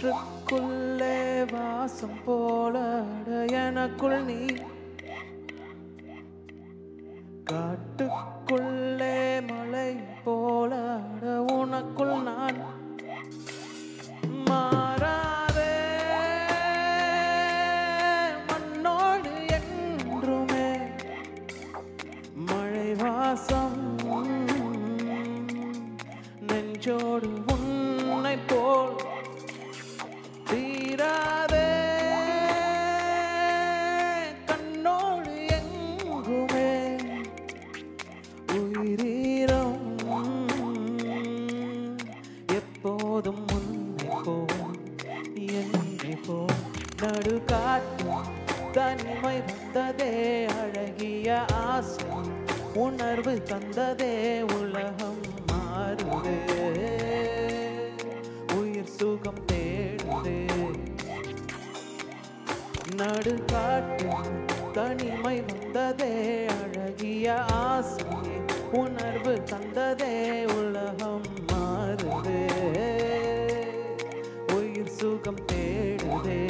காற்றுக்குள்ளே வாசம் போல எனக்குள் நீ, காட்டுக்குள்ளே மலை போல உனக்குள் நான். மாறாதே மண்ணோடு என்றுமே மழை வாசம், நெஞ்சோடு உன்னை போல் தீராதே கண்ணோடு எங்குமே உயிரீரம். எப்போதும் உன்னை போல் என்னை போல் நடுக்காட்டும் தனிமை வந்ததே, அழகிய ஆசை உணர்வு தந்ததே, உலகம் மாறுதே, உயிர் சுகம் தேடுதே. நடுக்காட்டும் தனிமை வந்ததே, அழகிய ஆசை உணர்வு தந்ததே, உலகம் மாறுதே, உயிர் சுகம் தேடுதே.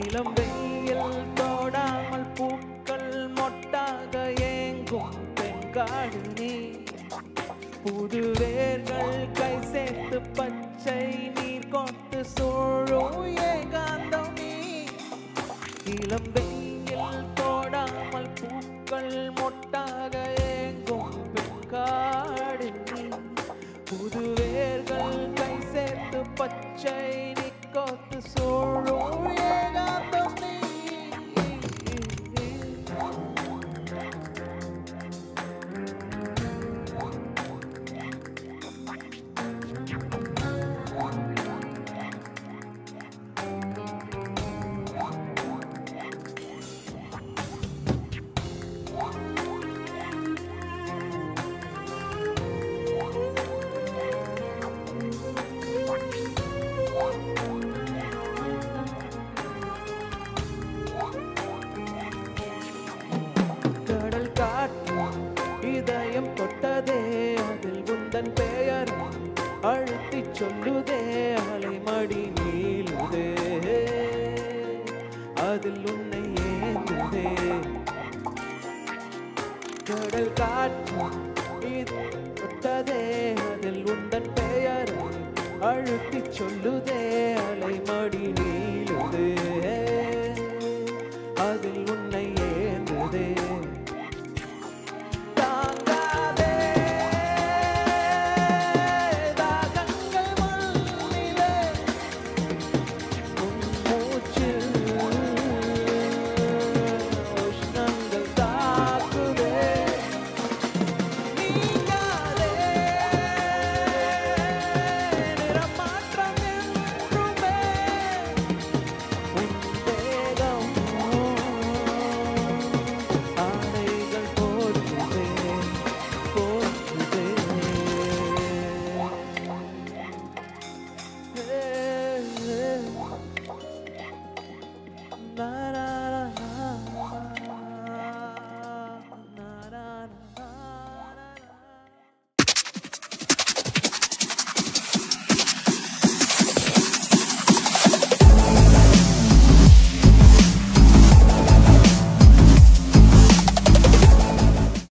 இளம் வெயில் தோடாமல் பூக்கள் மொட்டாக ஏங்கும் பெண்காடு நீ, புது வேர்கள் கை சேர்த்து பச்சை நீர் கொண்டு சூழும் ஏகாந்தம் நீ. இளம் வெயில் தோடாமல் பூக்கள் மொட்டாக ஏங்கும் பெண்காடு நீ, புது வேர்கள் கை சேர்த்து பச்சை நீர் கொண்டு சூழும் ஏகாந்தம் நீ. கடல் காற்று இதயம் தொட்டதே, அதில் உந்தன் பெயர் அழுத்தி சொல்லுதே, அலைமடி நீளுதே, அதில் உன்னை ஏந்துதே. கடல் காற்று இதயம் தொட்டதே, அதில் உந்தன் பெயர் அழுத்தி சொல்லுதே, அலைமடி நீளுதே, அதில் உன்னை